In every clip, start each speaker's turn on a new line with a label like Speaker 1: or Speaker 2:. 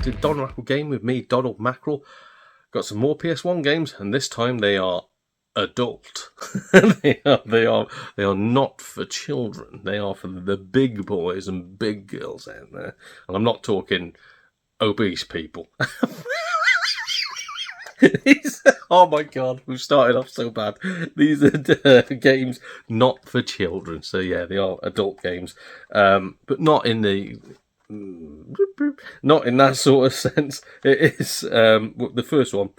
Speaker 1: back to Donald Mackerel Game with me, Donald Mackerel. Got some more PS1 games, and this time they are adult. they are not for children. They are for the big boys and big girls out there. And I'm not talking obese people. Oh my god, we've started off so bad. These are games not for children. So yeah, they are adult games, but not in that sort of sense. It is the first one,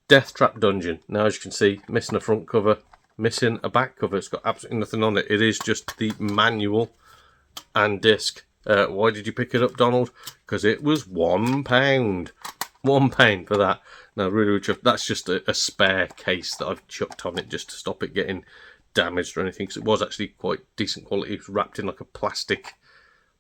Speaker 1: Death Trap Dungeon. Now, as you can see, missing a front cover, missing a back cover. It's got absolutely nothing on it. It is just the manual and disc. Why did you pick it up, Donald? Because it was £1. £1 for that. Now, really, that's just a spare case that I've chucked on it just to stop it getting damaged or anything. Because it was actually quite decent quality. It was wrapped in like a plastic,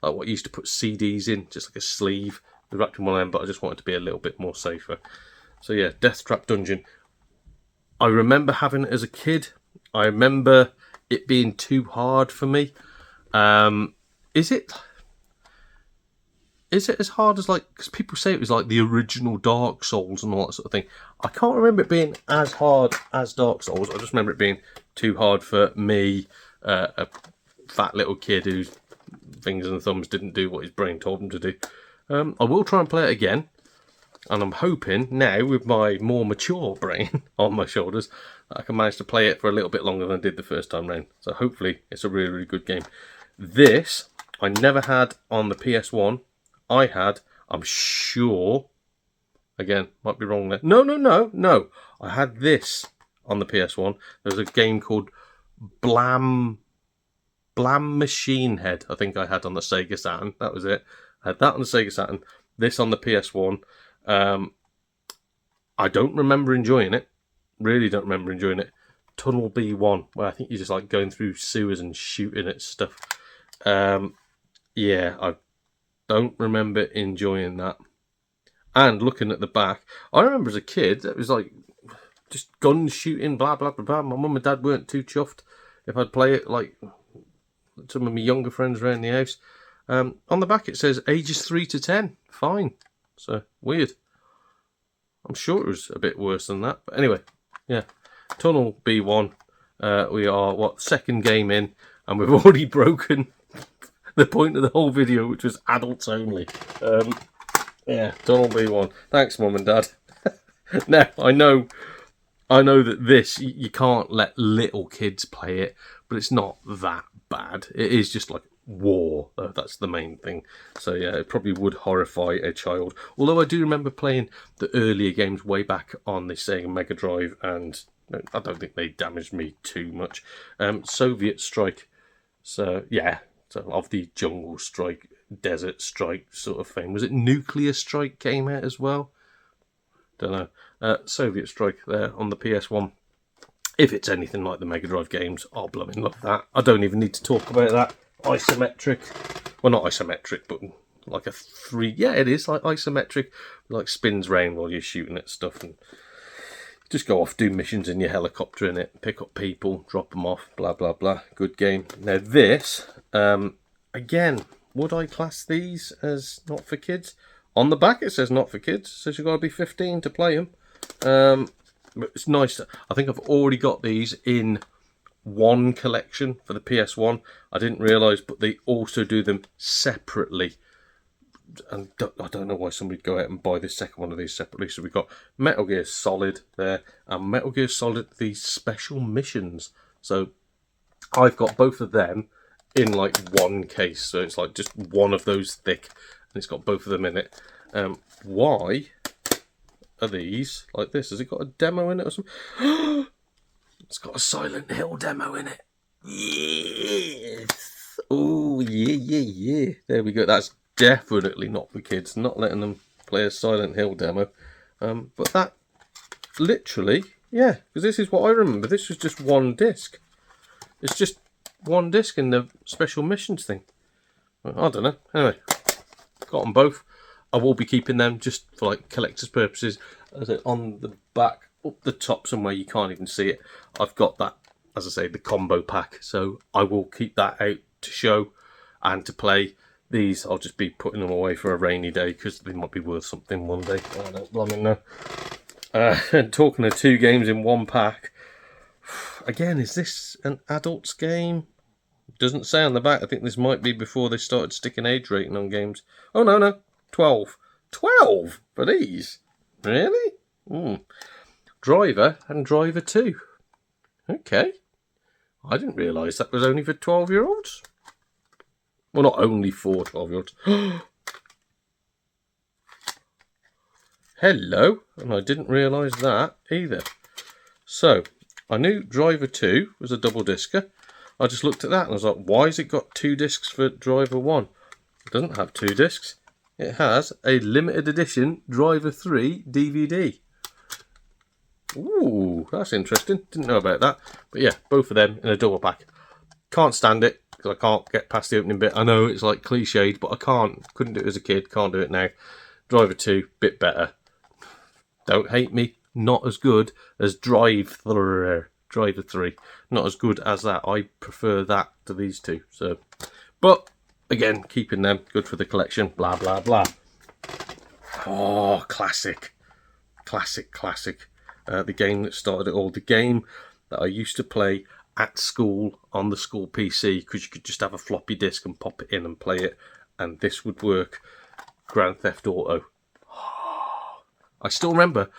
Speaker 1: like what you used to put CDs in, just like a sleeve. It was wrapped in one of them, but I just wanted to be a little bit more safer. So yeah, Death Trap Dungeon. I remember having it as a kid. I remember it being too hard for me. Is it as hard as, like, because people say it was like the original Dark Souls and all that sort of thing. I can't remember it being as hard as Dark Souls. I just remember it being too hard for me, a fat little kid whose fingers and thumbs didn't do what his brain told him to do. I will try and play it again, and I'm hoping now, with my more mature brain on my shoulders, that I can manage to play it for a little bit longer than I did the first time round. So hopefully it's a really, really good game. This I never had on the PS1. I had, I'm sure, again, might be wrong there. No. I had this on the PS1. There was a game called Blam Machine Head, I think I had on the Sega Saturn. That was it. I had that on the Sega Saturn. This on the PS1. I don't remember enjoying it. Really don't remember enjoying it. Tunnel B1, where I think you're just like going through sewers and shooting at stuff. Yeah, I don't remember enjoying that. And looking at the back, I remember as a kid, it was like just gun shooting, blah, blah, blah, blah. My mum and dad weren't too chuffed if I'd play it like some of my younger friends around the house. On the back it says ages 3 to 10. Fine. So, weird. I'm sure it was a bit worse than that. But anyway, yeah. Tunnel B1. We are, second game in. And we've already broken the point of the whole video, which was adults only. Yeah, Tunnel B1. Thanks, Mum and Dad. Now, I know that this, you can't let little kids play it, but it's not that bad. It is just like war, though. That's the main thing. So yeah, it probably would horrify a child. Although I do remember playing the earlier games way back on the Sega Mega Drive, and I don't think they damaged me too much. Soviet Strike. So yeah, so of the Jungle Strike, Desert Strike sort of thing. Was it Nuclear Strike came out as well? Don't know. Soviet Strike there on the PS1. If it's anything like the Mega Drive games, I'll blooming love that. I don't even need to talk about that. Isometric. Well, not isometric, but like a 3... Yeah, it is like isometric. Like spins round while you're shooting at stuff and just go off, do missions in your helicopter in it, pick up people, drop them off, blah, blah, blah. Good game. Now this, again, would I class these as not for kids? On the back it says not for kids. It says you've got to be 15 to play them. But it's nice. I think I've already got these in one collection for the PS1. I didn't realise, but they also do them separately. And I don't know why somebody'd go out and buy the second one of these separately. So we've got Metal Gear Solid there, and Metal Gear Solid, the Special Missions. So I've got both of them in like one case. So it's like just one of those thick, and it's got both of them in it. Why are these like this? Has it got a demo in it or something? It's got a Silent Hill demo in it. Yes. Oh, yeah. There we go. That's definitely not for kids. Not letting them play a Silent Hill demo. But that, literally, yeah. Because this is what I remember. This was just one disc. It's just one disc in the Special Missions thing. I don't know. Anyway, got them both. I will be keeping them just for like collector's purposes. As on the back, up the top somewhere, you can't even see it. I've got that, as I say, the combo pack. So I will keep that out to show and to play. These, I'll just be putting them away for a rainy day because they might be worth something one day. I don't blooming know. And talking of 2 games in 1 pack. Again, is this an adult's game? Doesn't say on the back. I think this might be before they started sticking age rating on games. Oh, no. 12. 12 for these? Really? Driver and Driver 2. Okay. I didn't realise that was only for 12-year-olds. Well, not only for 12-year-olds. Hello. And I didn't realise that either. So, I knew Driver 2 was a double discer. I just looked at that and I was like, why has it got 2 discs for Driver 1? It doesn't have 2 discs. It has a limited edition Driver 3 DVD. Ooh, that's interesting. Didn't know about that. But yeah, both of them in a double pack. Can't stand it because I can't get past the opening bit. I know it's like cliched, but I couldn't do it as a kid. Can't do it now. Driver 2, bit better. Don't hate me. Not as good as Driver 3. Not as good as that. I prefer that to these 2. So, but again, keeping them good for the collection. Blah blah blah. Oh, classic. The game that started it all. The game that I used to play at school on the school PC because you could just have a floppy disk and pop it in and play it, and this would work. Grand Theft Auto. I still remember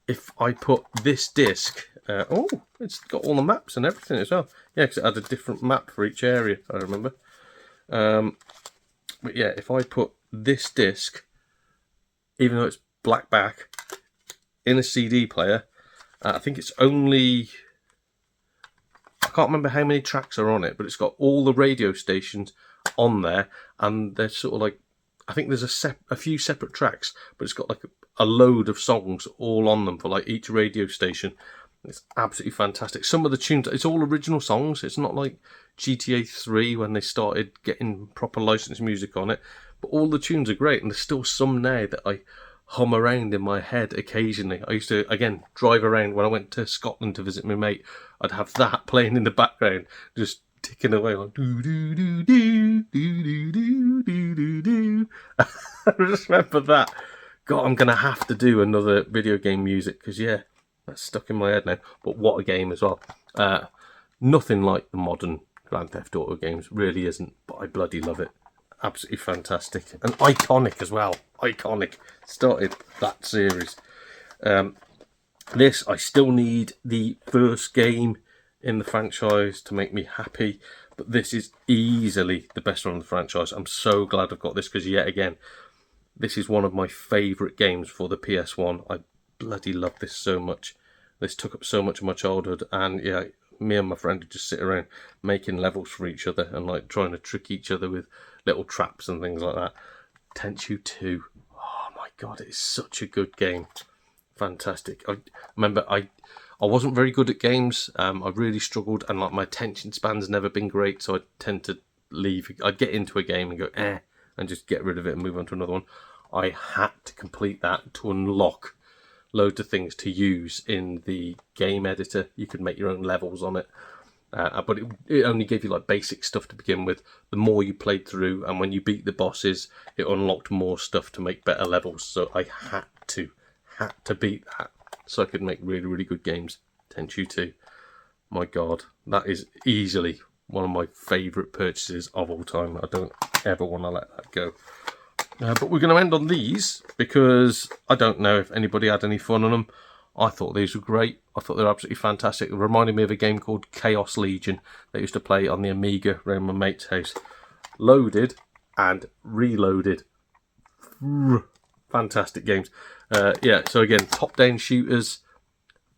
Speaker 1: if I put this disc. It's got all the maps and everything as well. Yeah, because it had a different map for each area. I remember. But yeah, if I put this disc, even though it's black back, in a CD player, I think it's only, I can't remember how many tracks are on it, but it's got all the radio stations on there, and they're sort of like, I think there's a few separate tracks, but it's got like a load of songs all on them for like each radio station. It's absolutely fantastic. Some of the tunes, it's all original songs. It's not like GTA 3 when they started getting proper licensed music on it, but all the tunes are great, and there's still some now that I hum around in my head occasionally. I used to, again, drive around when I went to Scotland to visit my mate. I'd have that playing in the background, just ticking away like do do do do do do do do do. I just remember that. God, I'm gonna have to do another video game music because yeah, that's stuck in my head now. But what a game as well. Nothing like the modern Grand Theft Auto games, really isn't. But I bloody love it. Absolutely fantastic and iconic as well. Iconic. Started that series. This, I still need the first game in the franchise to make me happy, but this is easily the best one in the franchise. I'm so glad I've got this because yet again, this is one of my favourite games for the PS1. I bloody love this so much. This took up so much of my childhood, and yeah, me and my friend would just sit around making levels for each other and like trying to trick each other with little traps and things like that. Tenchu 2. Oh my god, it is such a good game. Fantastic. I remember I wasn't very good at games. I really struggled, and like my attention span's never been great, so I tend to leave. I'd get into a game and go and just get rid of it and move on to another one. I had to complete that to unlock loads of things to use in the game editor. You could make your own levels on it. But it only gave you like basic stuff to begin with. The more you played through, and when you beat the bosses, it unlocked more stuff to make better levels. So I had to beat that so I could make really, really good games. Tenchu 2. My god, that is easily one of my favourite purchases of all time. I don't ever want to let that go. But we're going to end on these because I don't know if anybody had any fun on them. I thought these were great. I thought they were absolutely fantastic. It reminded me of a game called Chaos Legion that I used to play on the Amiga around my mate's house. Loaded and reloaded. Fantastic games. Yeah, so again, top-down shooters,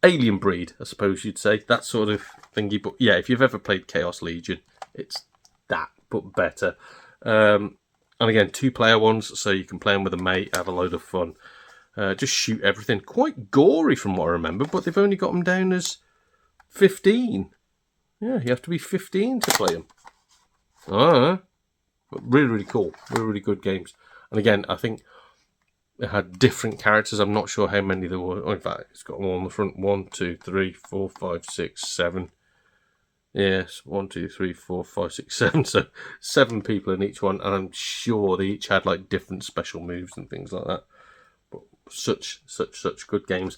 Speaker 1: alien breed, I suppose you'd say. That sort of thingy. But yeah, if you've ever played Chaos Legion, it's that, but better. And again, 2-player ones, so you can play them with a mate, have a load of fun. Just shoot everything. Quite gory from what I remember, but they've only got them down as 15. Yeah, you have to be 15 to play them. But really, really cool. Really, really good games. And again, I think it had different characters. I'm not sure how many there were. Oh, in fact, it's got them all on the front. 1, 2, 3, 4, 5, 6, 7. Yes, 1, 2, 3, 4, 5, 6, 7. So 7 people in each one, and I'm sure they each had like different special moves and things like that. But such good games.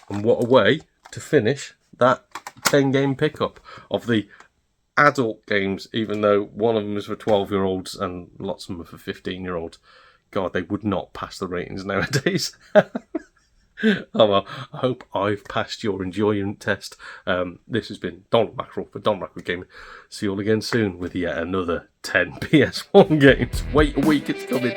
Speaker 1: And what a way to finish that 10-game pickup of the adult games, even though one of them is for 12-year-olds and lots of them are for 15-year-olds. God, they would not pass the ratings nowadays. Oh well, I hope I've passed your enjoyment test. This has been Donald Mackerel for Don Mackerel Gaming. See you all again soon with yet another 10 PS1 games. Wait a week, it's coming.